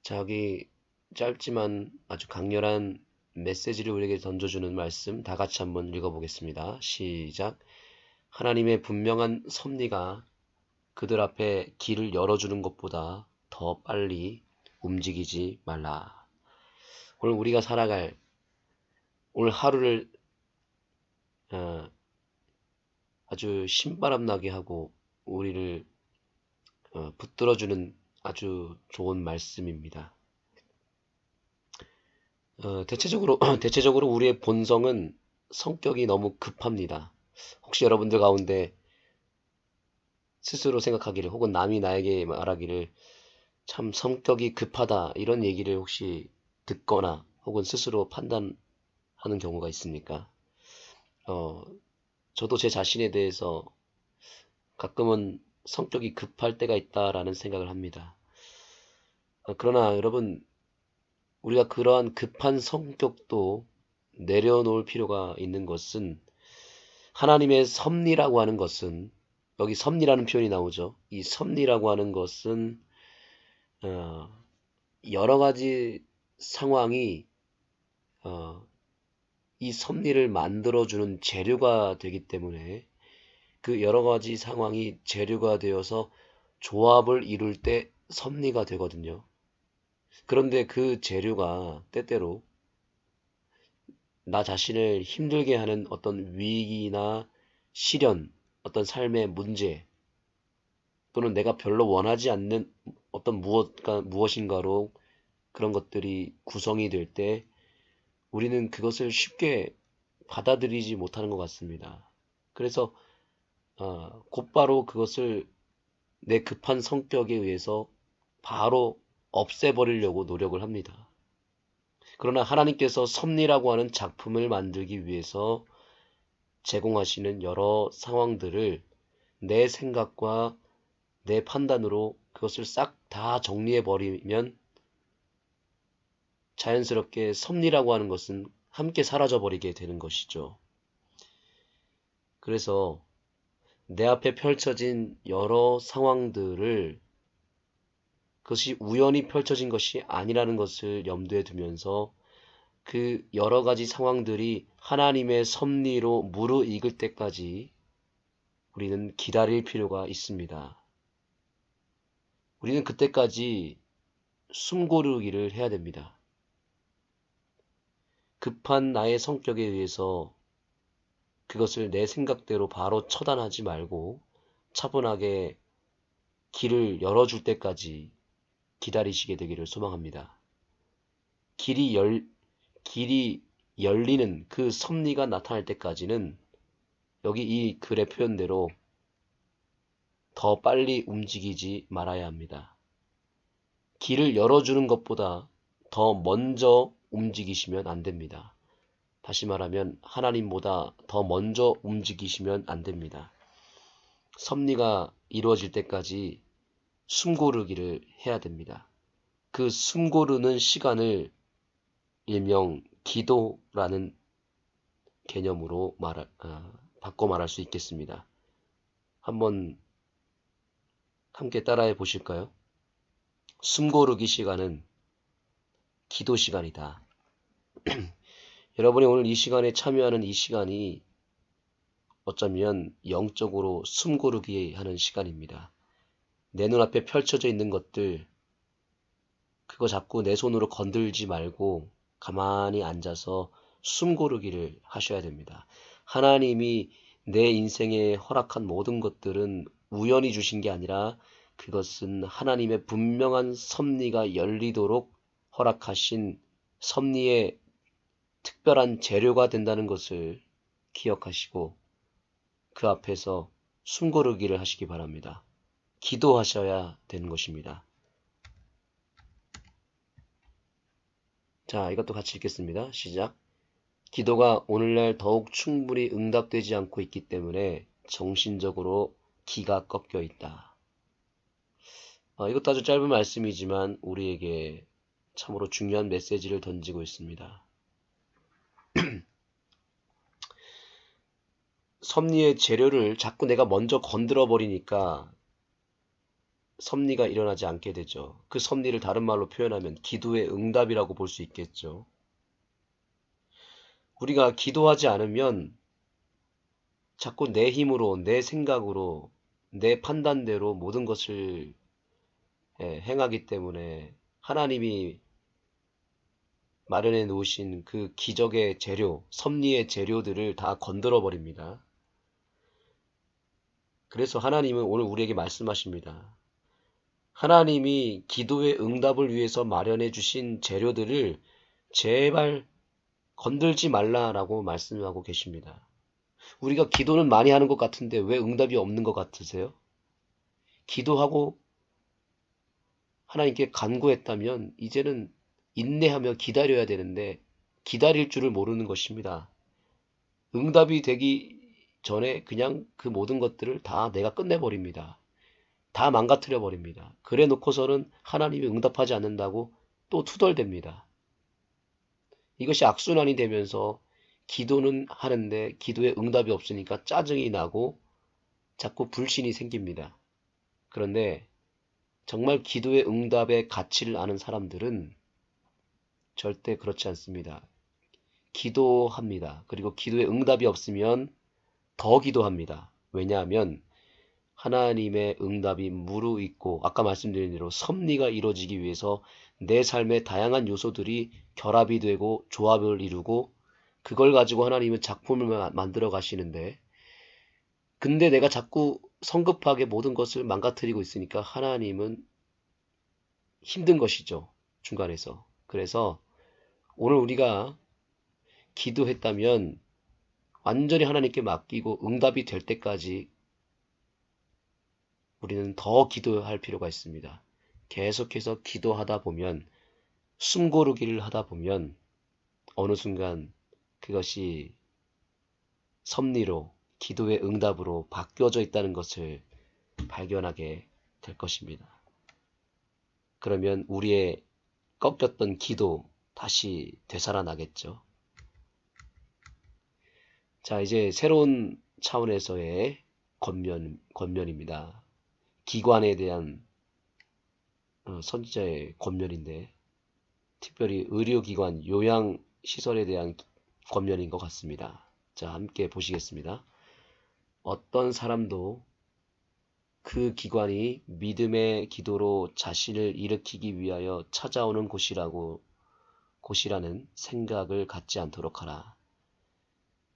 자기 짧지만 아주 강렬한 메시지를 우리에게 던져주는 말씀 다 같이 한번 읽어보겠습니다. 시작. 하나님의 분명한 섭리가 그들 앞에 길을 열어주는 것보다 더 빨리 움직이지 말라. 오늘 우리가 살아갈 오늘 하루를 아주 신바람나게 하고 우리를 붙들어주는 아주 좋은 말씀입니다. 대체적으로 우리의 본성은 성격이 너무 급합니다. 혹시 여러분들 가운데 스스로 생각하기를 혹은 남이 나에게 말하기를 참 성격이 급하다 이런 얘기를 혹시 듣거나 혹은 스스로 판단하는 경우가 있습니까? 저도 제 자신에 대해서 가끔은 성격이 급할 때가 있다라는 생각을 합니다. 그러나 여러분, 우리가 그러한 급한 성격도 내려놓을 필요가 있는 것은 하나님의 섭리라고 하는 것은 여기 섭리라는 표현이 나오죠. 이 섭리라고 하는 것은 여러 가지 상황이 이 섭리를 만들어주는 재료가 되기 때문에 그 여러 가지 상황이 재료가 되어서 조합을 이룰 때 섭리가 되거든요. 그런데 그 재료가 때때로 나 자신을 힘들게 하는 어떤 위기나 시련, 어떤 삶의 문제, 또는 내가 별로 원하지 않는 어떤 무엇인가로 그런 것들이 구성이 될 때 우리는 그것을 쉽게 받아들이지 못하는 것 같습니다. 그래서 곧바로 그것을 내 급한 성격에 의해서 바로 없애버리려고 노력을 합니다. 그러나 하나님께서 섭리라고 하는 작품을 만들기 위해서 제공하시는 여러 상황들을 내 생각과 내 판단으로 그것을 싹 다 정리해버리면 자연스럽게 섭리라고 하는 것은 함께 사라져버리게 되는 것이죠. 그래서 내 앞에 펼쳐진 여러 상황들을 그것이 우연히 펼쳐진 것이 아니라는 것을 염두에 두면서 그 여러 가지 상황들이 하나님의 섭리로 무르익을 때까지 우리는 기다릴 필요가 있습니다. 우리는 그때까지 숨고르기를 해야 됩니다. 급한 나의 성격에 의해서 그것을 내 생각대로 바로 처단하지 말고 차분하게 길을 열어줄 때까지 기다리시게 되기를 소망합니다. 길이 열리는 그 섭리가 나타날 때까지는 여기 이 글의 표현대로 더 빨리 움직이지 말아야 합니다. 길을 열어주는 것보다 더 먼저 움직이시면 안 됩니다. 다시 말하면 하나님보다 더 먼저 움직이시면 안 됩니다. 섭리가 이루어질 때까지 숨고르기를 해야 됩니다. 그 숨고르는 시간을 일명 기도라는 개념으로 바꿔 말할 수 있겠습니다. 한번 함께 따라해 보실까요? 숨고르기 시간은 기도 시간이다. 여러분이 오늘 이 시간에 참여하는 이 시간이 어쩌면 영적으로 숨고르기 하는 시간입니다. 내 눈앞에 펼쳐져 있는 것들, 그거 잡고 내 손으로 건들지 말고 가만히 앉아서 숨고르기를 하셔야 됩니다. 하나님이 내 인생에 허락한 모든 것들은 우연히 주신 게 아니라 그것은 하나님의 분명한 섭리가 열리도록 허락하신 섭리의 특별한 재료가 된다는 것을 기억하시고 그 앞에서 숨고르기를 하시기 바랍니다. 기도하셔야 되는 것입니다. 자, 이것도 같이 읽겠습니다. 시작. 기도가 오늘날 더욱 충분히 응답되지 않고 있기 때문에 정신적으로 기가 꺾여 있다. 이것도 아주 짧은 말씀이지만 우리에게 참으로 중요한 메시지를 던지고 있습니다. 섭리의 재료를 자꾸 내가 먼저 건드려 버리니까 섭리가 일어나지 않게 되죠. 그 섭리를 다른 말로 표현하면 기도의 응답이라고 볼 수 있겠죠. 우리가 기도하지 않으면 자꾸 내 힘으로, 내 생각으로, 내 판단대로 모든 것을 행하기 때문에 하나님이 마련해 놓으신 그 기적의 재료, 섭리의 재료들을 다 건드려 버립니다. 그래서 하나님은 오늘 우리에게 말씀하십니다. 하나님이 기도의 응답을 위해서 마련해 주신 재료들을 제발 건들지 말라라고 말씀하고 계십니다. 우리가 기도는 많이 하는 것 같은데 왜 응답이 없는 것 같으세요? 기도하고 하나님께 간구했다면 이제는 인내하며 기다려야 되는데 기다릴 줄을 모르는 것입니다. 응답이 되기 전에 그냥 그 모든 것들을 다 내가 끝내버립니다. 다 망가뜨려 버립니다. 그래 놓고서는 하나님이 응답하지 않는다고 또 투덜댑니다. 이것이 악순환이 되면서 기도는 하는데 기도에 응답이 없으니까 짜증이 나고 자꾸 불신이 생깁니다. 그런데 정말 기도의 응답의 가치를 아는 사람들은 절대 그렇지 않습니다. 기도합니다. 그리고 기도의 응답이 없으면 더 기도합니다. 왜냐하면 하나님의 응답이 무르익고 아까 말씀드린 대로 섭리가 이루어지기 위해서 내 삶의 다양한 요소들이 결합이 되고 조합을 이루고 그걸 가지고 하나님은 작품을 만들어 가시는데 근데 내가 자꾸 성급하게 모든 것을 망가뜨리고 있으니까 하나님은 힘든 것이죠. 중간에서. 그래서 오늘 우리가 기도했다면 완전히 하나님께 맡기고 응답이 될 때까지 우리는 더 기도할 필요가 있습니다. 계속해서 기도하다 보면 숨고르기를 하다 보면 어느 순간 그것이 섭리로 기도의 응답으로 바뀌어져 있다는 것을 발견하게 될 것입니다. 그러면 우리의 꺾였던 기도 다시 되살아나겠죠. 자, 이제 새로운 차원에서의 권면입니다. 기관에 대한 선지자의 권면인데 특별히 의료기관, 요양시설에 대한 권면인 것 같습니다. 자, 함께 보시겠습니다. 어떤 사람도 그 기관이 믿음의 기도로 자신을 일으키기 위하여 찾아오는 곳이라는 생각을 갖지 않도록 하라.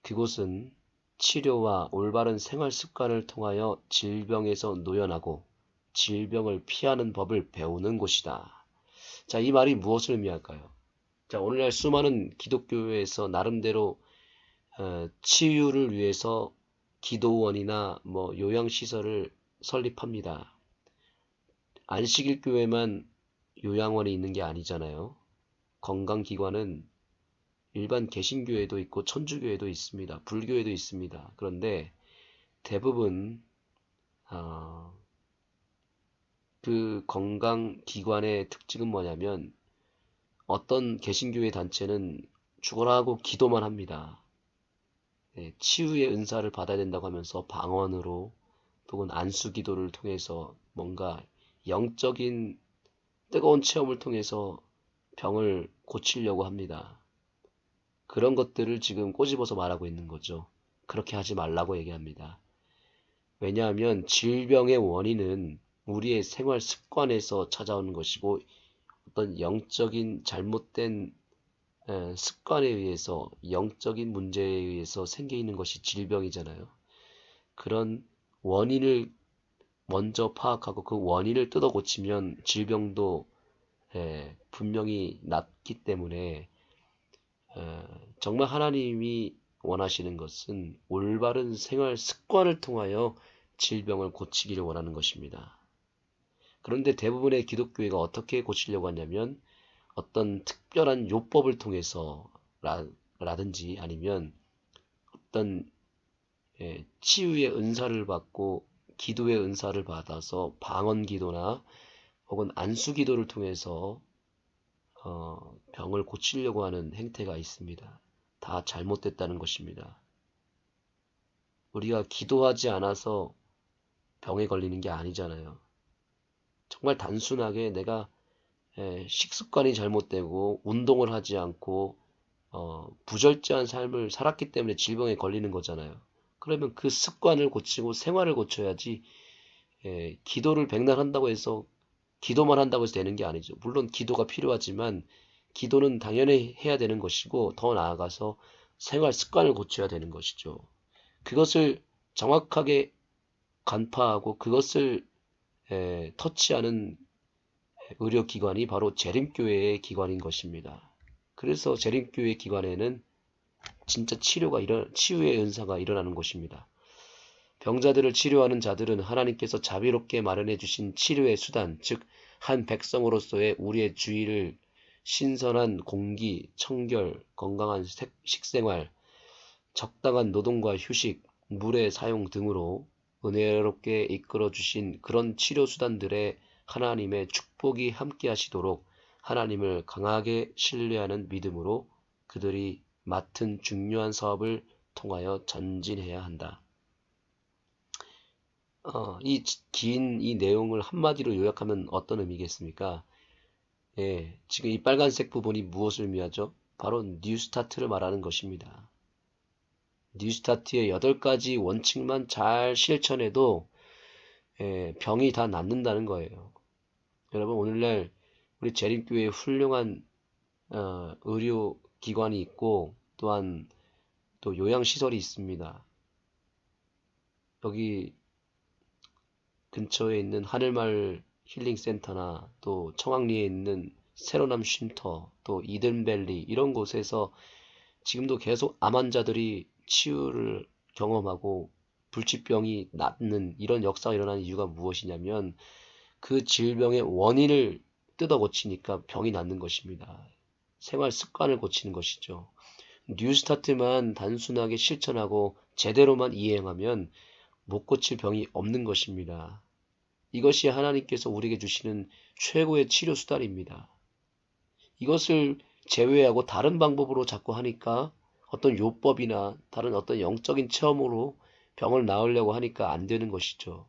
그곳은 치료와 올바른 생활 습관을 통하여 질병에서 노연하고 질병을 피하는 법을 배우는 곳이다. 자, 이 말이 무엇을 의미할까요? 자, 오늘날 수많은 기독교에서 나름대로 치유를 위해서 기도원이나 요양시설을 설립합니다. 안식일 교회만 요양원이 있는 게 아니잖아요. 건강기관은 일반 개신교회도 있고 천주교회도 있습니다. 불교회도 있습니다. 그런데 대부분 그 건강기관의 특징은 뭐냐면 어떤 개신교회 단체는 죽어라 하고 기도만 합니다. 치유의 은사를 받아야 된다고 하면서 방언으로 혹은 안수기도를 통해서 뭔가 영적인 뜨거운 체험을 통해서 병을 고치려고 합니다. 그런 것들을 지금 꼬집어서 말하고 있는 거죠. 그렇게 하지 말라고 얘기합니다. 왜냐하면 질병의 원인은 우리의 생활 습관에서 찾아오는 것이고 어떤 영적인 잘못된 습관에 의해서 영적인 문제에 의해서 생겨 있는 것이 질병이잖아요. 그런 원인을 먼저 파악하고 그 원인을 뜯어 고치면 질병도 분명히 낫기 때문에 정말 하나님이 원하시는 것은 올바른 생활 습관을 통하여 질병을 고치기를 원하는 것입니다. 그런데 대부분의 기독교회가 어떻게 고치려고 하냐면 어떤 특별한 요법을 통해서 라든지 아니면 어떤 치유의 은사를 받고 기도의 은사를 받아서 방언 기도나 혹은 안수 기도를 통해서 병을 고치려고 하는 행태가 있습니다. 다 잘못됐다는 것입니다. 우리가 기도하지 않아서 병에 걸리는 게 아니잖아요. 정말 단순하게 내가 식습관이 잘못되고 운동을 하지 않고 부절제한 삶을 살았기 때문에 질병에 걸리는 거잖아요. 그러면 그 습관을 고치고 생활을 고쳐야지 기도를 백날 한다고 해서 기도만 한다고 해서 되는 게 아니죠. 물론 기도가 필요하지만 기도는 당연히 해야 되는 것이고 더 나아가서 생활 습관을 고쳐야 되는 것이죠. 그것을 정확하게 간파하고 그것을 터치하는 의료기관이 바로 재림교회의 기관인 것입니다. 그래서 재림교회 기관에는 진짜 치유의 은사가 일어나는 것입니다. 병자들을 치료하는 자들은 하나님께서 자비롭게 마련해 주신 치료의 수단, 즉 한 백성으로서의 우리의 주의를 신선한 공기, 청결, 건강한 식생활, 적당한 노동과 휴식, 물의 사용 등으로 은혜롭게 이끌어 주신 그런 치료 수단들에 하나님의 축복이 함께 하시도록 하나님을 강하게 신뢰하는 믿음으로 그들이 맡은 중요한 사업을 통하여 전진해야 한다. 이 긴 이 내용을 한마디로 요약하면 어떤 의미겠습니까? 지금 이 빨간색 부분이 무엇을 의미하죠? 바로 뉴스타트를 말하는 것입니다. 뉴스타트의 8가지 원칙만 잘 실천해도 병이 다 낫는다는 거예요. 여러분 오늘날 우리 재림교회에 훌륭한 의료기관이 있고 또한 또 요양시설이 있습니다. 여기 근처에 있는 하늘마을 힐링센터나 또 청왕리에 있는 새로남 쉼터 또 이든밸리 이런 곳에서 지금도 계속 암 환자들이 치유를 경험하고 불치병이 낫는 이런 역사가 일어나는 이유가 무엇이냐면 그 질병의 원인을 뜯어 고치니까 병이 낫는 것입니다. 생활 습관을 고치는 것이죠. 뉴스타트만 단순하게 실천하고 제대로만 이행하면 못 고칠 병이 없는 것입니다. 이것이 하나님께서 우리에게 주시는 최고의 치료 수단입니다. 이것을 제외하고 다른 방법으로 자꾸 하니까 어떤 요법이나 다른 어떤 영적인 체험으로 병을 나으려고 하니까 안 되는 것이죠.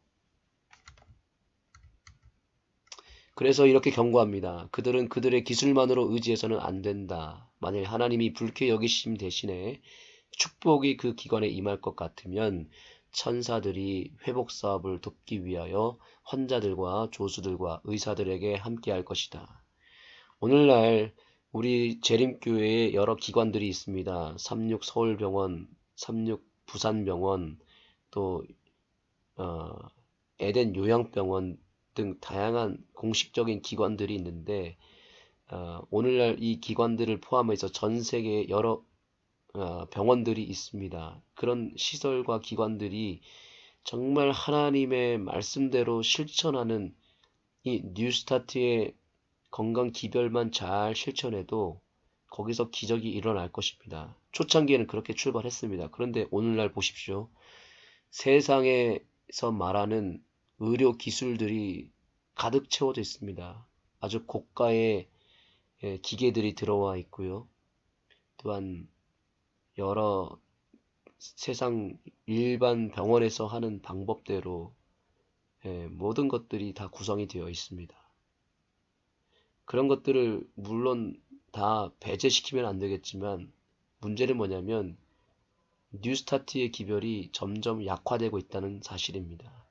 그래서 이렇게 경고합니다. 그들은 그들의 기술만으로 의지해서는 안 된다. 만일 하나님이 불쾌 여기심 대신에 축복이 그 기관에 임할 것 같으면 천사들이 회복 사업을 돕기 위하여 환자들과 조수들과 의사들에게 함께 할 것이다. 오늘날 우리 재림교회에 여러 기관들이 있습니다. 36 서울병원, 36 부산병원, 또 에덴 요양병원 등 다양한 공식적인 기관들이 있는데 오늘날 이 기관들을 포함해서 전 세계에 여러 병원들이 있습니다. 그런 시설과 기관들이 정말 하나님의 말씀대로 실천하는 이 뉴스타트의 건강 기별만 잘 실천해도 거기서 기적이 일어날 것입니다. 초창기에는 그렇게 출발했습니다. 그런데 오늘날 보십시오. 세상에서 말하는 의료 기술들이 가득 채워져 있습니다. 아주 고가의 기계들이 들어와 있고요. 또한 여러 세상 일반 병원에서 하는 방법대로 모든 것들이 다 구성이 되어 있습니다. 그런 것들을 물론 다 배제시키면 안 되겠지만 문제는 뭐냐면 뉴스타트의 기별이 점점 약화되고 있다는 사실입니다.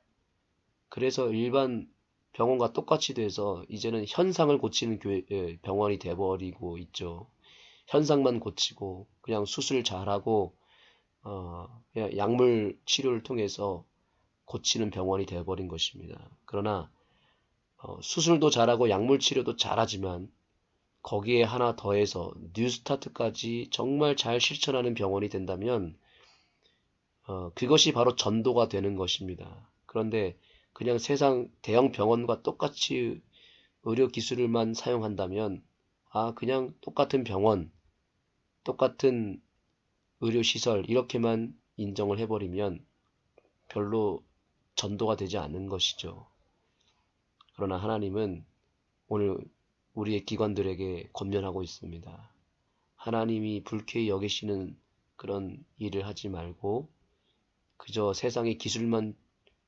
그래서 일반 병원과 똑같이 돼서 이제는 현상을 고치는 병원이 돼버리고 있죠. 현상만 고치고 그냥 수술 잘하고 그냥 약물 치료를 통해서 고치는 병원이 되어버린 것입니다. 그러나 수술도 잘하고 약물 치료도 잘하지만 거기에 하나 더해서 뉴스타트까지 정말 잘 실천하는 병원이 된다면 그것이 바로 전도가 되는 것입니다. 그런데 그냥 세상 대형 병원과 똑같이 의료 기술만 사용한다면 그냥 똑같은 병원, 똑같은 의료시설 이렇게만 인정을 해버리면 별로 전도가 되지 않는 것이죠. 그러나 하나님은 오늘 우리의 기관들에게 권면하고 있습니다. 하나님이 불쾌히 여기시는 그런 일을 하지 말고 그저 세상의 기술만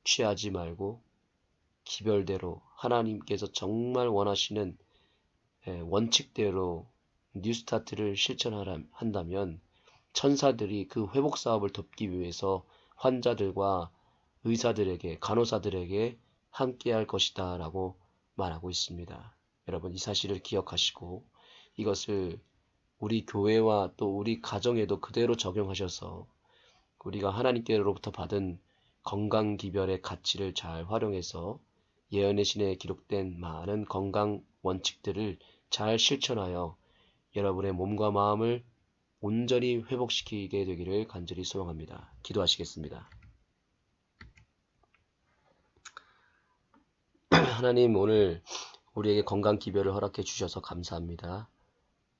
취하지 말고 기별대로 하나님께서 정말 원하시는 원칙대로 뉴스타트를 실천한다면 천사들이 그 회복 사업을 돕기 위해서 환자들과 의사들에게, 간호사들에게 함께할 것이다 라고 말하고 있습니다. 여러분, 이 사실을 기억하시고 이것을 우리 교회와 또 우리 가정에도 그대로 적용하셔서 우리가 하나님께로부터 받은 건강기별의 가치를 잘 활용해서 예언의 신에 기록된 많은 건강 원칙들을 잘 실천하여 여러분의 몸과 마음을 온전히 회복시키게 되기를 간절히 소망합니다. 기도하시겠습니다. 하나님, 오늘 우리에게 건강 기별을 허락해 주셔서 감사합니다.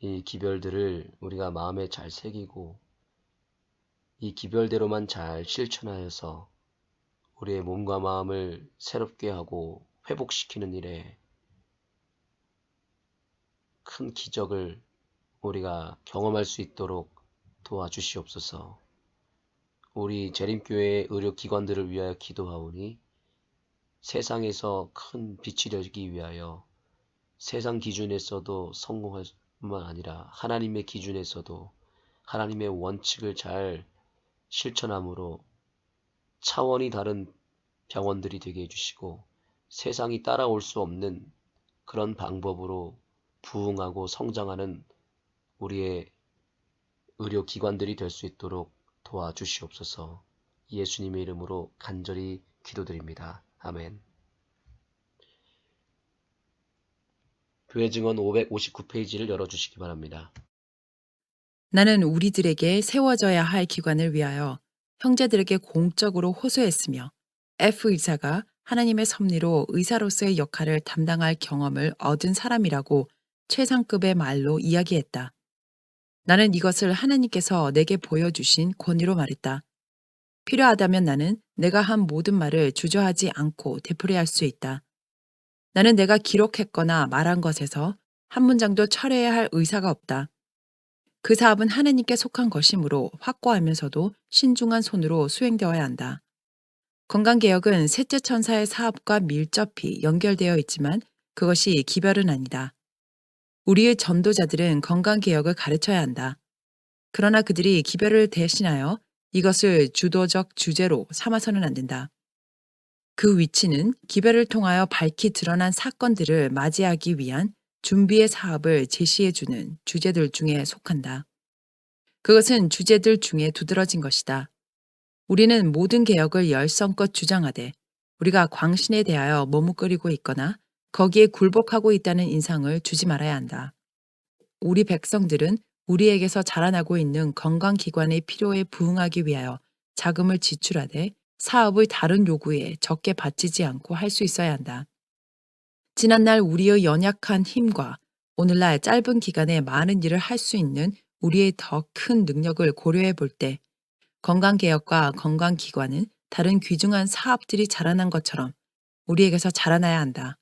이 기별들을 우리가 마음에 잘 새기고 이 기별대로만 잘 실천하여서 우리의 몸과 마음을 새롭게 하고 회복시키는 일에 큰 기적을 우리가 경험할 수 있도록 도와주시옵소서. 우리 재림교회의 의료기관들을 위하여 기도하오니 세상에서 큰 빛이 되기 위하여 세상 기준에서도 성공할 뿐만 아니라 하나님의 기준에서도 하나님의 원칙을 잘 실천함으로 차원이 다른 병원들이 되게 해주시고 세상이 따라올 수 없는 그런 방법으로 부흥하고 성장하는 우리의 의료기관들이 될 수 있도록 도와주시옵소서. 예수님의 이름으로 간절히 기도드립니다. 아멘. 교회 증언 559페이지를 열어주시기 바랍니다. 나는 우리들에게 세워져야 할 기관을 위하여 형제들에게 공적으로 호소했으며 F 의사가 하나님의 섭리로 의사로서의 역할을 담당할 경험을 얻은 사람이라고 최상급의 말로 이야기했다. 나는 이것을 하나님께서 내게 보여주신 권위로 말했다. 필요하다면 나는 내가 한 모든 말을 주저하지 않고 되풀이할 수 있다. 나는 내가 기록했거나 말한 것에서 한 문장도 철회해야 할 의사가 없다. 그 사업은 하나님께 속한 것이므로 확고하면서도 신중한 손으로 수행되어야 한다. 건강개혁은 셋째 천사의 사업과 밀접히 연결되어 있지만 그것이 기별은 아니다. 우리의 전도자들은 건강개혁을 가르쳐야 한다. 그러나 그들이 기별을 대신하여 이것을 주도적 주제로 삼아서는 안 된다. 그 위치는 기별을 통하여 밝히 드러난 사건들을 맞이하기 위한 준비의 사업을 제시해주는 주제들 중에 속한다. 그것은 주제들 중에 두드러진 것이다. 우리는 모든 개혁을 열성껏 주장하되 우리가 광신에 대하여 머뭇거리고 있거나 거기에 굴복하고 있다는 인상을 주지 말아야 한다. 우리 백성들은 우리에게서 자라나고 있는 건강기관의 필요에 부응하기 위하여 자금을 지출하되 사업의 다른 요구에 적게 바치지 않고 할 수 있어야 한다. 지난날 우리의 연약한 힘과 오늘날 짧은 기간에 많은 일을 할 수 있는 우리의 더 큰 능력을 고려해 볼 때 건강개혁과 건강기관은 다른 귀중한 사업들이 자라난 것처럼 우리에게서 자라나야 한다.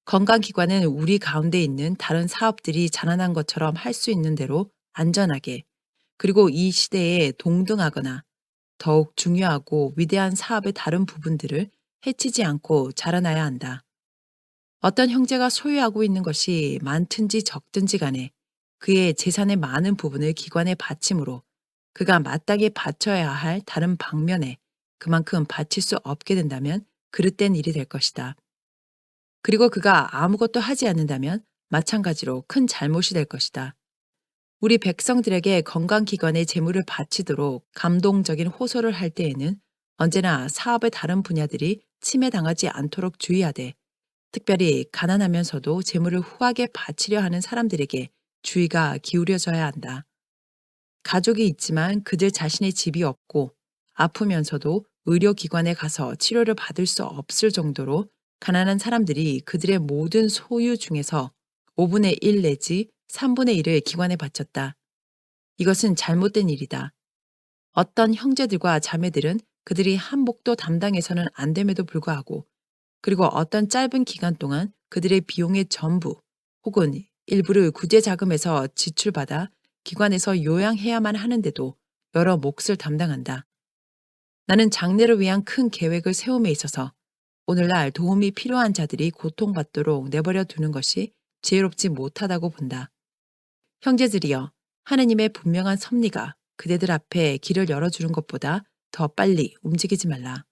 건강기관은 우리 가운데 있는 다른 사업들이 자라난 것처럼 할 수 있는 대로 안전하게 그리고 이 시대에 동등하거나 더욱 중요하고 위대한 사업의 다른 부분들을 해치지 않고 자라나야 한다. 어떤 형제가 소유하고 있는 것이 많든지 적든지 간에 그의 재산의 많은 부분을 기관에 바치므로 그가 마땅히 바쳐야 할 다른 방면에 그만큼 바칠 수 없게 된다면 그릇된 일이 될 것이다. 그리고 그가 아무것도 하지 않는다면 마찬가지로 큰 잘못이 될 것이다. 우리 백성들에게 건강기관의 재물을 바치도록 감동적인 호소를 할 때에는 언제나 사업의 다른 분야들이 침해당하지 않도록 주의하되 특별히 가난하면서도 재물을 후하게 바치려 하는 사람들에게 주의가 기울여져야 한다. 가족이 있지만 그들 자신의 집이 없고 아프면서도 의료기관에 가서 치료를 받을 수 없을 정도로 가난한 사람들이 그들의 모든 소유 중에서 5분의 1 내지 3분의 1을 기관에 바쳤다. 이것은 잘못된 일이다. 어떤 형제들과 자매들은 그들이 한몫도 담당해서는 안 됨에도 불구하고 그리고 어떤 짧은 기간 동안 그들의 비용의 전부 혹은 일부를 구제자금에서 지출받아 기관에서 요양해야만 하는데도 여러 몫을 담당한다. 나는 장래를 위한 큰 계획을 세움에 있어서 오늘날 도움이 필요한 자들이 고통받도록 내버려 두는 것이 지혜롭지 못하다고 본다. 형제들이여, 하느님의 분명한 섭리가 그대들 앞에 길을 열어주는 것보다 더 빨리 움직이지 말라.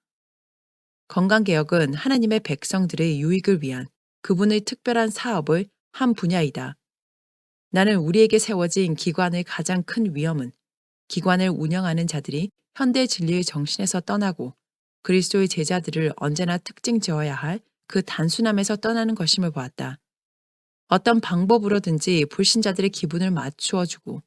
건강개혁은 하나님의 백성들의 유익을 위한 그분의 특별한 사업의 한 분야이다. 나는 우리에게 세워진 기관의 가장 큰 위험은 기관을 운영하는 자들이 현대 진리의 정신에서 떠나고 그리스도의 제자들을 언제나 특징 지어야 할 그 단순함에서 떠나는 것임을 보았다. 어떤 방법으로든지 불신자들의 기분을 맞추어 주고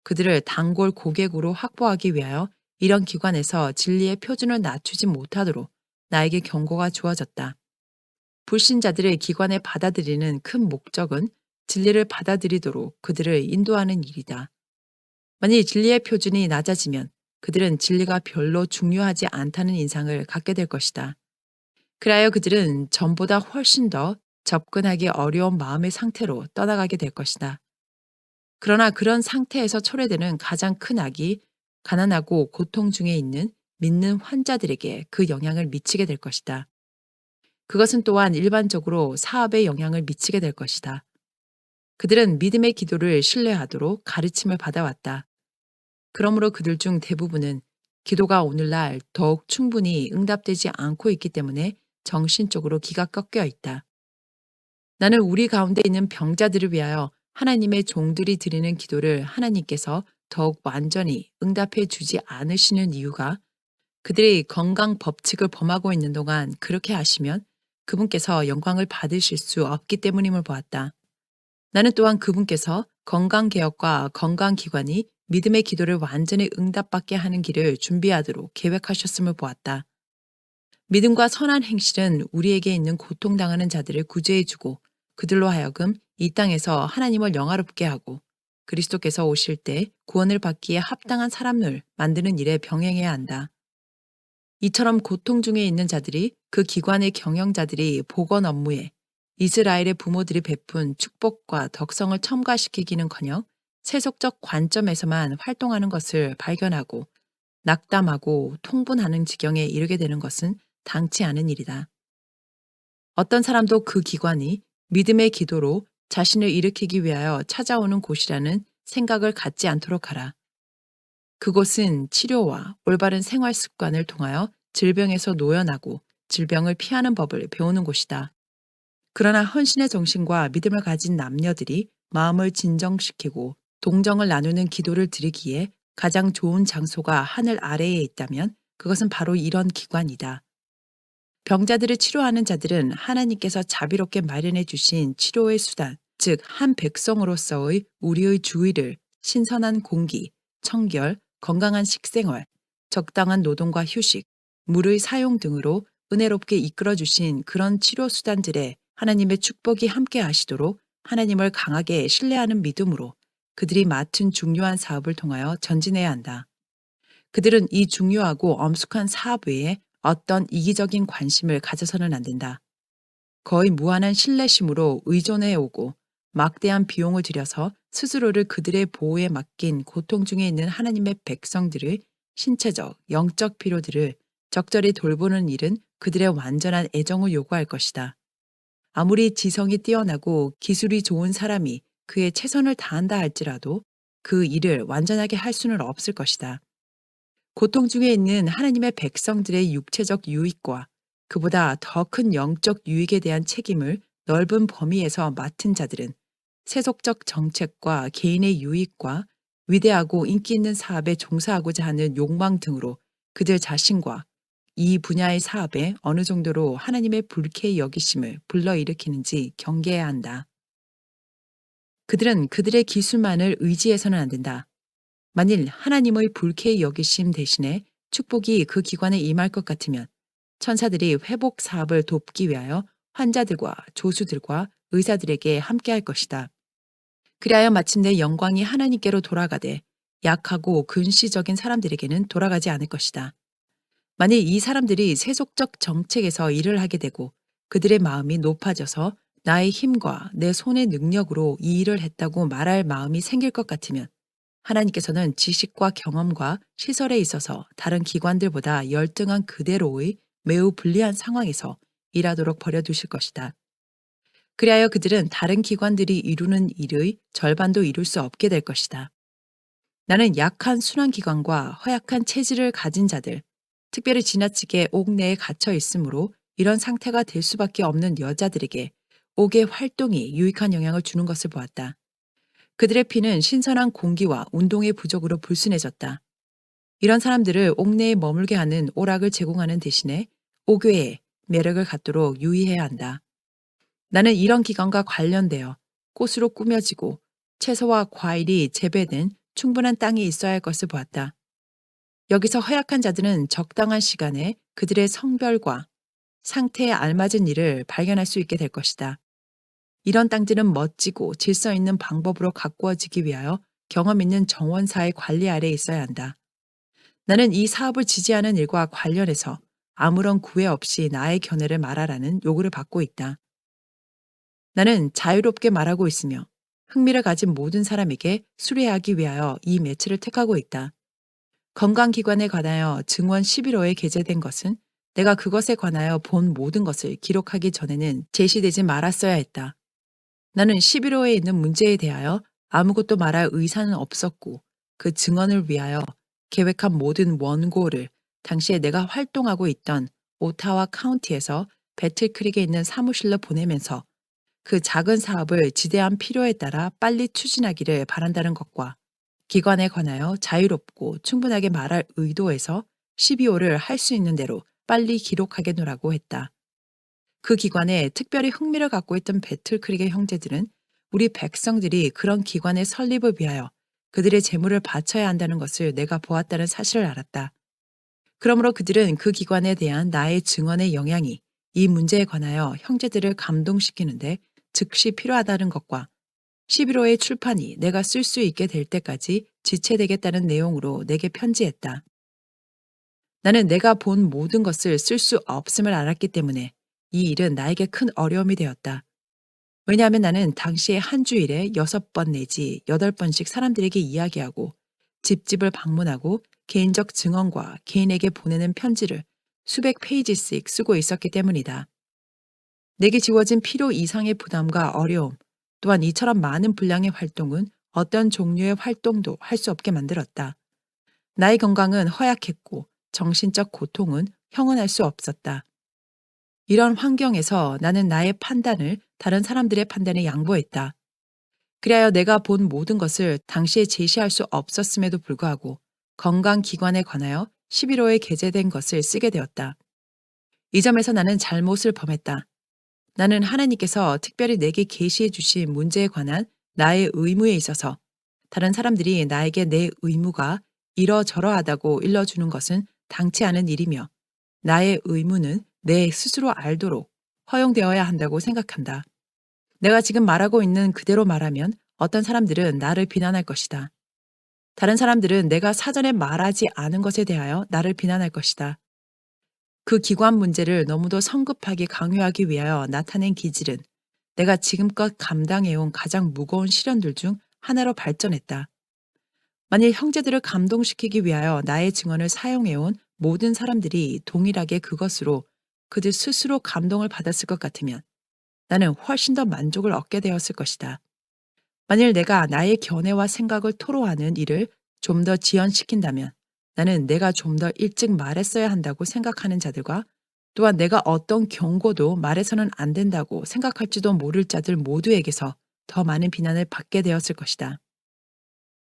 그들을 단골 고객으로 확보하기 위하여 이런 기관에서 진리의 표준을 낮추지 못하도록 나에게 경고가 주어졌다. 불신자들의 기관에 받아들이는 큰 목적은 진리를 받아들이도록 그들을 인도하는 일이다. 만일 진리의 표준이 낮아지면 그들은 진리가 별로 중요하지 않다는 인상을 갖게 될 것이다. 그리하여 그들은 전보다 훨씬 더 접근하기 어려운 마음의 상태로 떠나가게 될 것이다. 그러나 그런 상태에서 초래되는 가장 큰 악이 가난하고 고통 중에 있는 믿는 환자들에게 그 영향을 미치게 될 것이다. 그것은 또한 일반적으로 사업에 영향을 미치게 될 것이다. 그들은 믿음의 기도를 신뢰하도록 가르침을 받아왔다. 그러므로 그들 중 대부분은 기도가 오늘날 더욱 충분히 응답되지 않고 있기 때문에 정신적으로 기가 꺾여 있다. 나는 우리 가운데 있는 병자들을 위하여 하나님의 종들이 드리는 기도를 하나님께서 더욱 완전히 응답해 주지 않으시는 이유가 그들이 건강 법칙을 범하고 있는 동안 그렇게 하시면 그분께서 영광을 받으실 수 없기 때문임을 보았다. 나는 또한 그분께서 건강개혁과 건강기관이 믿음의 기도를 완전히 응답받게 하는 길을 준비하도록 계획하셨음을 보았다. 믿음과 선한 행실은 우리에게 있는 고통당하는 자들을 구제해주고 그들로 하여금 이 땅에서 하나님을 영화롭게 하고 그리스도께서 오실 때 구원을 받기에 합당한 사람을 만드는 일에 병행해야 한다. 이처럼 고통 중에 있는 자들이 그 기관의 경영자들이 복원 업무에 이스라엘의 부모들이 베푼 축복과 덕성을 첨가시키기는커녕 세속적 관점에서만 활동하는 것을 발견하고 낙담하고 통분하는 지경에 이르게 되는 것은 당치 않은 일이다. 어떤 사람도 그 기관이 믿음의 기도로 자신을 일으키기 위하여 찾아오는 곳이라는 생각을 갖지 않도록 하라. 그곳은 치료와 올바른 생활 습관을 통하여 질병에서 노연하고 질병을 피하는 법을 배우는 곳이다. 그러나 헌신의 정신과 믿음을 가진 남녀들이 마음을 진정시키고 동정을 나누는 기도를 드리기에 가장 좋은 장소가 하늘 아래에 있다면 그것은 바로 이런 기관이다. 병자들을 치료하는 자들은 하나님께서 자비롭게 마련해 주신 치료의 수단, 즉 한 백성으로서의 우리의 주의를 신선한 공기, 청결, 건강한 식생활, 적당한 노동과 휴식, 물의 사용 등으로 은혜롭게 이끌어 주신 그런 치료 수단들에 하나님의 축복이 함께 하시도록 하나님을 강하게 신뢰하는 믿음으로 그들이 맡은 중요한 사업을 통하여 전진해야 한다. 그들은 이 중요하고 엄숙한 사업 외에 어떤 이기적인 관심을 가져서는 안 된다. 거의 무한한 신뢰심으로 의존해 오고 막대한 비용을 들여서 스스로를 그들의 보호에 맡긴 고통 중에 있는 하나님의 백성들의 신체적, 영적 필요들을 적절히 돌보는 일은 그들의 완전한 애정을 요구할 것이다. 아무리 지성이 뛰어나고 기술이 좋은 사람이 그의 최선을 다한다 할지라도 그 일을 완전하게 할 수는 없을 것이다. 고통 중에 있는 하나님의 백성들의 육체적 유익과 그보다 더 큰 영적 유익에 대한 책임을 넓은 범위에서 맡은 자들은 세속적 정책과 개인의 유익과 위대하고 인기 있는 사업에 종사하고자 하는 욕망 등으로 그들 자신과 이 분야의 사업에 어느 정도로 하나님의 불쾌히 여기심을 불러일으키는지 경계해야 한다. 그들은 그들의 기술만을 의지해서는 안 된다. 만일 하나님의 불쾌히 여기심 대신에 축복이 그 기관에 임할 것 같으면 천사들이 회복 사업을 돕기 위하여 환자들과 조수들과 의사들에게 함께할 것이다. 그리하여 마침내 영광이 하나님께로 돌아가되 약하고 근시적인 사람들에게는 돌아가지 않을 것이다. 만일 이 사람들이 세속적 정책에서 일을 하게 되고 그들의 마음이 높아져서 나의 힘과 내 손의 능력으로 이 일을 했다고 말할 마음이 생길 것 같으면 하나님께서는 지식과 경험과 시설에 있어서 다른 기관들보다 열등한 그대로의 매우 불리한 상황에서 일하도록 버려두실 것이다. 그리하여 그들은 다른 기관들이 이루는 일의 절반도 이룰 수 없게 될 것이다. 나는 약한 순환기관과 허약한 체질을 가진 자들, 특별히 지나치게 옥내에 갇혀 있으므로 이런 상태가 될 수밖에 없는 여자들에게 옥의 활동이 유익한 영향을 주는 것을 보았다. 그들의 피는 신선한 공기와 운동의 부족으로 불순해졌다. 이런 사람들을 옥내에 머물게 하는 오락을 제공하는 대신에 옥외에 매력을 갖도록 유의해야 한다. 나는 이런 기관과 관련되어 꽃으로 꾸며지고 채소와 과일이 재배된 충분한 땅이 있어야 할 것을 보았다. 여기서 허약한 자들은 적당한 시간에 그들의 성별과 상태에 알맞은 일을 발견할 수 있게 될 것이다. 이런 땅들은 멋지고 질서 있는 방법으로 가꾸어지기 위하여 경험 있는 정원사의 관리 아래에 있어야 한다. 나는 이 사업을 지지하는 일과 관련해서 아무런 구애 없이 나의 견해를 말하라는 요구를 받고 있다. 나는 자유롭게 말하고 있으며 흥미를 가진 모든 사람에게 수리하기 위하여 이 매체를 택하고 있다. 건강기관에 관하여 증원 11호에 게재된 것은 내가 그것에 관하여 본 모든 것을 기록하기 전에는 제시되지 말았어야 했다. 나는 11호에 있는 문제에 대하여 아무것도 말할 의사는 없었고 그 증언을 위하여 계획한 모든 원고를 당시에 내가 활동하고 있던 오타와 카운티에서 배틀크릭에 있는 사무실로 보내면서 그 작은 사업을 지대한 필요에 따라 빨리 추진하기를 바란다는 것과 기관에 관하여 자유롭고 충분하게 말할 의도에서 12호를 할 수 있는 대로 빨리 기록하게 놓으라고 했다. 그 기관에 특별히 흥미를 갖고 있던 배틀크릭의 형제들은 우리 백성들이 그런 기관의 설립을 위하여 그들의 재물을 바쳐야 한다는 것을 내가 보았다는 사실을 알았다. 그러므로 그들은 그 기관에 대한 나의 증언의 영향이 이 문제에 관하여 형제들을 감동시키는데 즉시 필요하다는 것과 11호의 출판이 내가 쓸 수 있게 될 때까지 지체되겠다는 내용으로 내게 편지했다. 나는 내가 본 모든 것을 쓸 수 없음을 알았기 때문에 이 일은 나에게 큰 어려움이 되었다. 왜냐하면 나는 당시에 한 주일에 6번 내지 8번씩 사람들에게 이야기하고 집집을 방문하고 개인적 증언과 개인에게 보내는 편지를 수백 페이지씩 쓰고 있었기 때문이다. 내게 지워진 필요 이상의 부담과 어려움, 또한 이처럼 많은 분량의 활동은 어떤 종류의 활동도 할 수 없게 만들었다. 나의 건강은 허약했고 정신적 고통은 형언할 수 없었다. 이런 환경에서 나는 나의 판단을 다른 사람들의 판단에 양보했다. 그리하여 내가 본 모든 것을 당시에 제시할 수 없었음에도 불구하고 건강기관에 관하여 11호에 게재된 것을 쓰게 되었다. 이 점에서 나는 잘못을 범했다. 나는 하나님께서 특별히 내게 계시해 주신 문제에 관한 나의 의무에 있어서 다른 사람들이 나에게 내 의무가 이러저러하다고 일러주는 것은 당치 않은 일이며 나의 의무는 내 스스로 알도록 허용되어야 한다고 생각한다. 내가 지금 말하고 있는 그대로 말하면 어떤 사람들은 나를 비난할 것이다. 다른 사람들은 내가 사전에 말하지 않은 것에 대하여 나를 비난할 것이다. 그 기관 문제를 너무도 성급하게 강요하기 위하여 나타낸 기질은 내가 지금껏 감당해온 가장 무거운 시련들 중 하나로 발전했다. 만일 형제들을 감동시키기 위하여 나의 증언을 사용해온 모든 사람들이 동일하게 그것으로 그들 스스로 감동을 받았을 것 같으면 나는 훨씬 더 만족을 얻게 되었을 것이다. 만일 내가 나의 견해와 생각을 토로하는 일을 좀 더 지연시킨다면 나는 내가 좀 더 일찍 말했어야 한다고 생각하는 자들과 또한 내가 어떤 경고도 말해서는 안 된다고 생각할지도 모를 자들 모두에게서 더 많은 비난을 받게 되었을 것이다.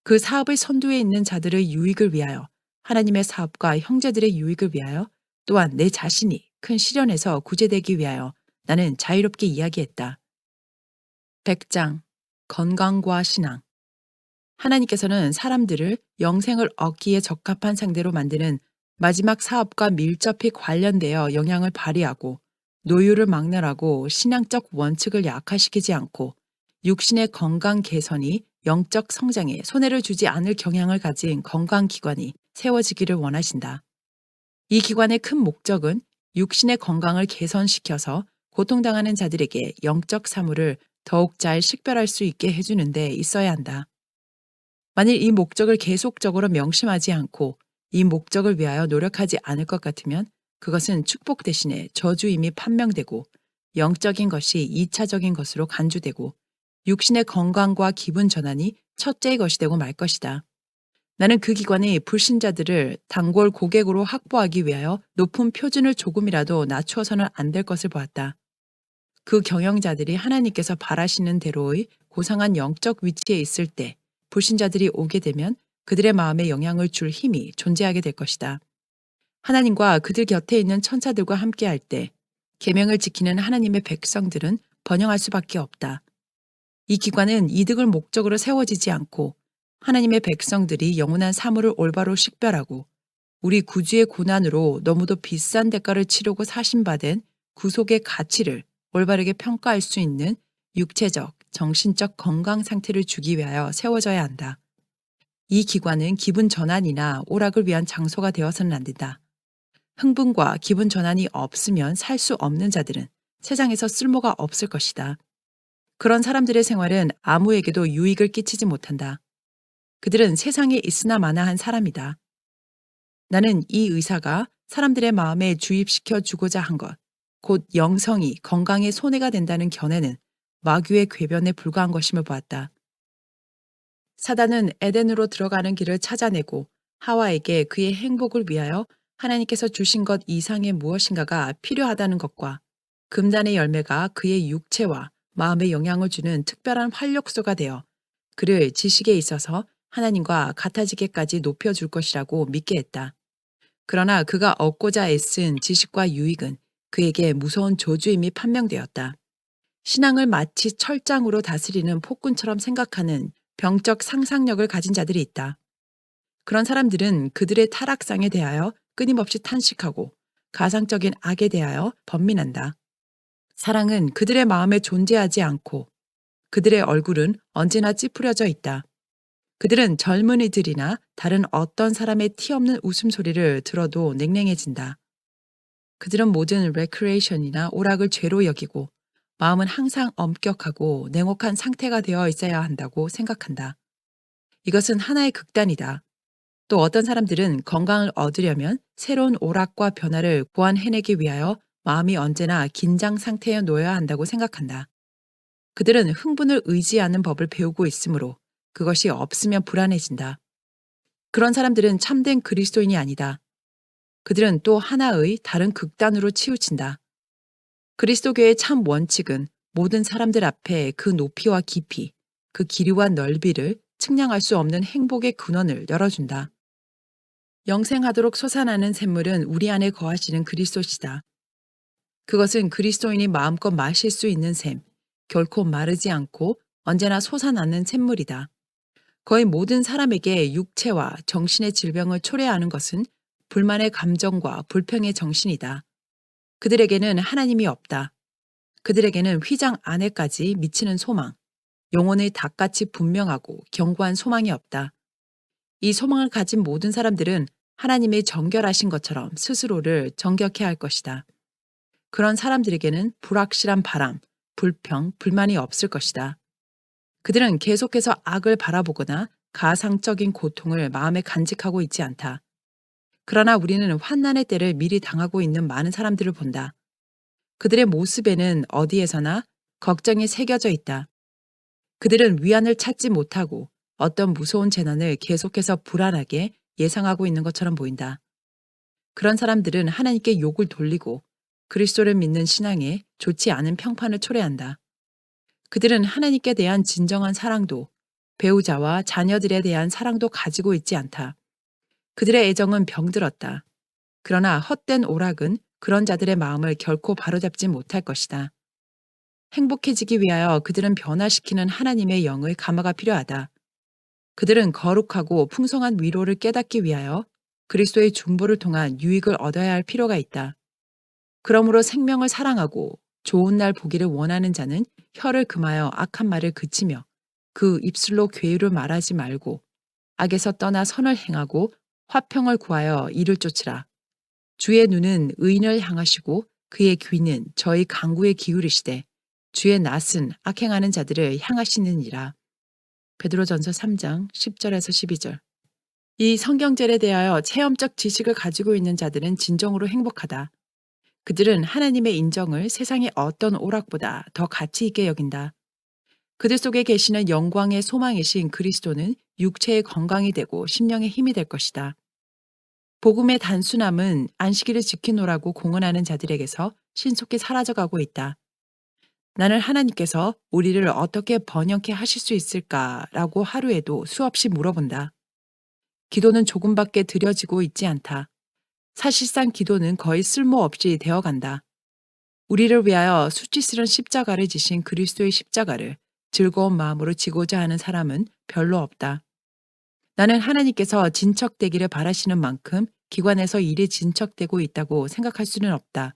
그 사업의 선두에 있는 자들의 유익을 위하여 하나님의 사업과 형제들의 유익을 위하여 또한 내 자신이 큰 시련에서 구제되기 위하여 나는 자유롭게 이야기했다. 100장 건강과 신앙 하나님께서는 사람들을 영생을 얻기에 적합한 상대로 만드는 마지막 사업과 밀접히 관련되어 영향을 발휘하고 노율을 막론하고 신앙적 원칙을 약화시키지 않고 육신의 건강 개선이 영적 성장에 손해를 주지 않을 경향을 가진 건강기관이 세워지기를 원하신다. 이 기관의 큰 목적은 육신의 건강을 개선시켜서 고통당하는 자들에게 영적 사물을 더욱 잘 식별할 수 있게 해주는 데 있어야 한다. 만일 이 목적을 계속적으로 명심하지 않고 이 목적을 위하여 노력하지 않을 것 같으면 그것은 축복 대신에 저주임이 판명되고 영적인 것이 2차적인 것으로 간주되고 육신의 건강과 기분 전환이 첫째의 것이 되고 말 것이다. 나는 그 기관이 불신자들을 단골 고객으로 확보하기 위하여 높은 표준을 조금이라도 낮추어서는 안 될 것을 보았다. 그 경영자들이 하나님께서 바라시는 대로의 고상한 영적 위치에 있을 때 불신자들이 오게 되면 그들의 마음에 영향을 줄 힘이 존재하게 될 것이다. 하나님과 그들 곁에 있는 천사들과 함께 할 때 계명을 지키는 하나님의 백성들은 번영할 수밖에 없다. 이 기관은 이득을 목적으로 세워지지 않고 하나님의 백성들이 영원한 사물을 올바로 식별하고 우리 구주의 고난으로 너무도 비싼 대가를 치르고 사신받은 구속의 가치를 올바르게 평가할 수 있는 육체적, 정신적 건강 상태를 주기 위하여 세워져야 한다. 이 기관은 기분 전환이나 오락을 위한 장소가 되어서는 안 된다. 흥분과 기분 전환이 없으면 살 수 없는 자들은 세상에서 쓸모가 없을 것이다. 그런 사람들의 생활은 아무에게도 유익을 끼치지 못한다. 그들은 세상에 있으나 마나한 사람이다. 나는 이 의사가 사람들의 마음에 주입시켜 주고자 한 것, 곧 영성이 건강에 손해가 된다는 견해는 마귀의 궤변에 불과한 것임을 보았다. 사단은 에덴으로 들어가는 길을 찾아내고 하와에게 그의 행복을 위하여 하나님께서 주신 것 이상의 무엇인가가 필요하다는 것과 금단의 열매가 그의 육체와 마음에 영향을 주는 특별한 활력소가 되어 그를 지식에 있어서 하나님과 같아지게까지 높여줄 것이라고 믿게 했다. 그러나 그가 얻고자 애쓴 지식과 유익은 그에게 무서운 저주임이 판명되었다. 신앙을 마치 철장으로 다스리는 폭군처럼 생각하는 병적 상상력을 가진 자들이 있다. 그런 사람들은 그들의 타락상에 대하여 끊임없이 탄식하고 가상적인 악에 대하여 번민한다. 사랑은 그들의 마음에 존재하지 않고 그들의 얼굴은 언제나 찌푸려져 있다. 그들은 젊은이들이나 다른 어떤 사람의 티 없는 웃음소리를 들어도 냉랭해진다. 그들은 모든 레크레이션이나 오락을 죄로 여기고 마음은 항상 엄격하고 냉혹한 상태가 되어 있어야 한다고 생각한다. 이것은 하나의 극단이다. 또 어떤 사람들은 건강을 얻으려면 새로운 오락과 변화를 보완해내기 위하여 마음이 언제나 긴장 상태에 놓여야 한다고 생각한다. 그들은 흥분을 의지하는 법을 배우고 있으므로 그것이 없으면 불안해진다. 그런 사람들은 참된 그리스도인이 아니다. 그들은 또 하나의 다른 극단으로 치우친다. 그리스도교의 참 원칙은 모든 사람들 앞에 그 높이와 깊이, 그 길이와 넓이를 측량할 수 없는 행복의 근원을 열어준다. 영생하도록 솟아나는 샘물은 우리 안에 거하시는 그리스도시다. 그것은 그리스도인이 마음껏 마실 수 있는 샘, 결코 마르지 않고 언제나 솟아나는 샘물이다. 거의 모든 사람에게 육체와 정신의 질병을 초래하는 것은 불만의 감정과 불평의 정신이다. 그들에게는 하나님이 없다. 그들에게는 휘장 안에까지 미치는 소망, 영혼의 닭같이 분명하고 견고한 소망이 없다. 이 소망을 가진 모든 사람들은 하나님의 정결하신 것처럼 스스로를 정결케 할 것이다. 그런 사람들에게는 불확실한 바람, 불평, 불만이 없을 것이다. 그들은 계속해서 악을 바라보거나 가상적인 고통을 마음에 간직하고 있지 않다. 그러나 우리는 환난의 때를 미리 당하고 있는 많은 사람들을 본다. 그들의 모습에는 어디에서나 걱정이 새겨져 있다. 그들은 위안을 찾지 못하고 어떤 무서운 재난을 계속해서 불안하게 예상하고 있는 것처럼 보인다. 그런 사람들은 하나님께 욕을 돌리고 그리스도를 믿는 신앙에 좋지 않은 평판을 초래한다. 그들은 하나님께 대한 진정한 사랑도 배우자와 자녀들에 대한 사랑도 가지고 있지 않다. 그들의 애정은 병들었다. 그러나 헛된 오락은 그런 자들의 마음을 결코 바로잡지 못할 것이다. 행복해지기 위하여 그들은 변화시키는 하나님의 영의 감화가 필요하다. 그들은 거룩하고 풍성한 위로를 깨닫기 위하여 그리스도의 중보를 통한 유익을 얻어야 할 필요가 있다. 그러므로 생명을 사랑하고 좋은 날 보기를 원하는 자는 혀를 금하여 악한 말을 그치며 그 입술로 괴유를 말하지 말고 악에서 떠나 선을 행하고 화평을 구하여 이를 쫓으라. 주의 눈은 의인을 향하시고 그의 귀는 저희 강구에 기울이시되 주의 낯은 악행하는 자들을 향하시느니라. 베드로전서 3장 10절에서 12절. 이 성경절에 대하여 체험적 지식을 가지고 있는 자들은 진정으로 행복하다. 그들은 하나님의 인정을 세상의 어떤 오락보다 더 가치 있게 여긴다. 그들 속에 계시는 영광의 소망이신 그리스도는 육체의 건강이 되고 심령의 힘이 될 것이다. 복음의 단순함은 안식일을 지키노라고 공언하는 자들에게서 신속히 사라져가고 있다. 나는 하나님께서 우리를 어떻게 번영케 하실 수 있을까라고 하루에도 수없이 물어본다. 기도는 조금밖에 드려지고 있지 않다. 사실상 기도는 거의 쓸모없이 되어간다. 우리를 위하여 수치스런 십자가를 지신 그리스도의 십자가를 즐거운 마음으로 지고자 하는 사람은 별로 없다. 나는 하나님께서 진척되기를 바라시는 만큼 기관에서 일이 진척되고 있다고 생각할 수는 없다.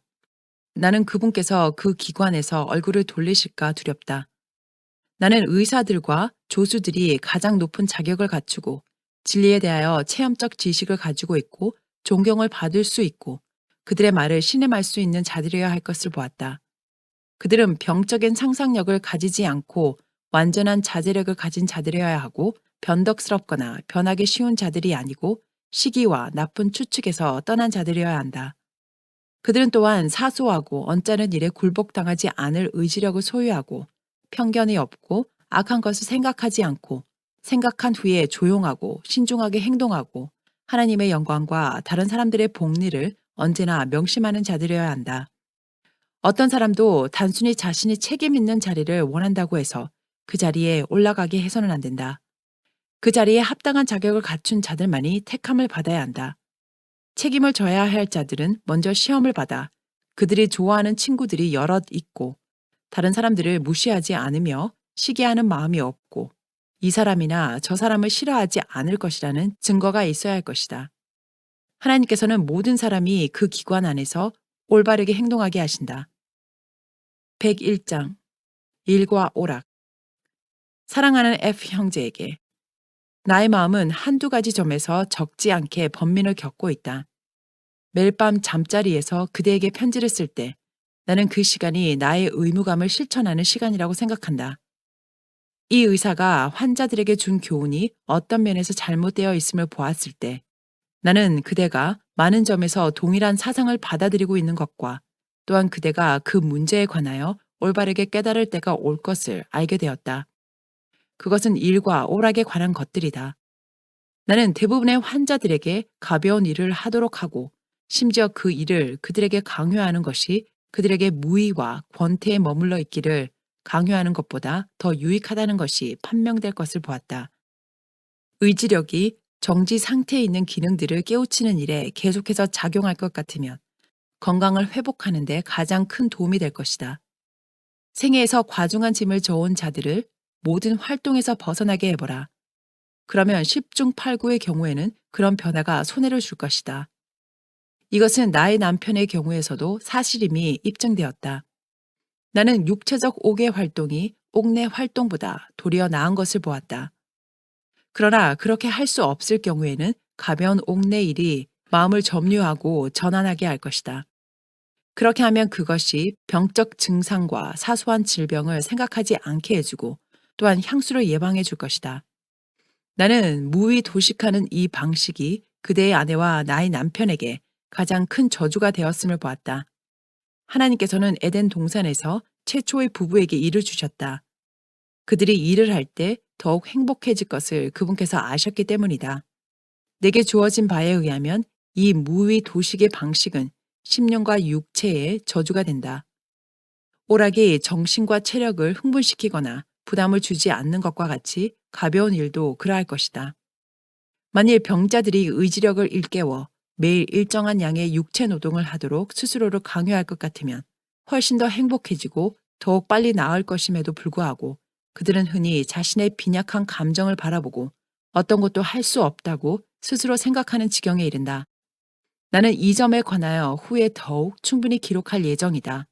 나는 그분께서 그 기관에서 얼굴을 돌리실까 두렵다. 나는 의사들과 조수들이 가장 높은 자격을 갖추고 진리에 대하여 체험적 지식을 가지고 있고 존경을 받을 수 있고 그들의 말을 신임할 수 있는 자들이어야 할 것을 보았다. 그들은 병적인 상상력을 가지지 않고 완전한 자제력을 가진 자들이어야 하고 변덕스럽거나 변하기 쉬운 자들이 아니고 시기와 나쁜 추측에서 떠난 자들이어야 한다. 그들은 또한 사소하고 언짢은 일에 굴복당하지 않을 의지력을 소유하고 편견이 없고 악한 것을 생각하지 않고 생각한 후에 조용하고 신중하게 행동하고 하나님의 영광과 다른 사람들의 복리를 언제나 명심하는 자들이어야 한다. 어떤 사람도 단순히 자신이 책임 있는 자리를 원한다고 해서 그 자리에 올라가게 해서는 안 된다. 그 자리에 합당한 자격을 갖춘 자들만이 택함을 받아야 한다. 책임을 져야 할 자들은 먼저 시험을 받아 그들이 좋아하는 친구들이 여럿 있고 다른 사람들을 무시하지 않으며 시기하는 마음이 없고 이 사람이나 저 사람을 싫어하지 않을 것이라는 증거가 있어야 할 것이다. 하나님께서는 모든 사람이 그 기관 안에서 올바르게 행동하게 하신다. 101장 일과 오락. 사랑하는 F 형제에게 나의 마음은 한두 가지 점에서 적지 않게 번민을 겪고 있다. 매일 밤 잠자리에서 그대에게 편지를 쓸 때 나는 그 시간이 나의 의무감을 실천하는 시간이라고 생각한다. 이 의사가 환자들에게 준 교훈이 어떤 면에서 잘못되어 있음을 보았을 때 나는 그대가 많은 점에서 동일한 사상을 받아들이고 있는 것과 또한 그대가 그 문제에 관하여 올바르게 깨달을 때가 올 것을 알게 되었다. 그것은 일과 오락에 관한 것들이다. 나는 대부분의 환자들에게 가벼운 일을 하도록 하고 심지어 그 일을 그들에게 강요하는 것이 그들에게 무의와 권태에 머물러 있기를 강요하는 것보다 더 유익하다는 것이 판명될 것을 보았다. 의지력이 정지 상태에 있는 기능들을 깨우치는 일에 계속해서 작용할 것 같으면 건강을 회복하는 데 가장 큰 도움이 될 것이다. 생애에서 과중한 짐을 져온 자들을 모든 활동에서 벗어나게 해보라. 그러면 10중 8구의 경우에는 그런 변화가 손해를 줄 것이다. 이것은 나의 남편의 경우에서도 사실임이 입증되었다. 나는 육체적 옥의 활동이 옥내 활동보다 도리어 나은 것을 보았다. 그러나 그렇게 할 수 없을 경우에는 가벼운 옥내 일이 마음을 점유하고 전환하게 할 것이다. 그렇게 하면 그것이 병적 증상과 사소한 질병을 생각하지 않게 해주고 또한 향수를 예방해 줄 것이다. 나는 무의 도식하는 이 방식이 그대의 아내와 나의 남편에게 가장 큰 저주가 되었음을 보았다. 하나님께서는 에덴 동산에서 최초의 부부에게 일을 주셨다. 그들이 일을 할 때 더욱 행복해질 것을 그분께서 아셨기 때문이다. 내게 주어진 바에 의하면 이 무의 도식의 방식은 심령과 육체의 저주가 된다. 오락이 정신과 체력을 흥분시키거나 부담을 주지 않는 것과 같이 가벼운 일도 그러할 것이다. 만일 병자들이 의지력을 일깨워 매일 일정한 양의 육체 노동을 하도록 스스로를 강요할 것 같으면 훨씬 더 행복해지고 더욱 빨리 나을 것임에도 불구하고 그들은 흔히 자신의 빈약한 감정을 바라보고 어떤 것도 할 수 없다고 스스로 생각하는 지경에 이른다. 나는 이 점에 관하여 후에 더욱 충분히 기록할 예정이다.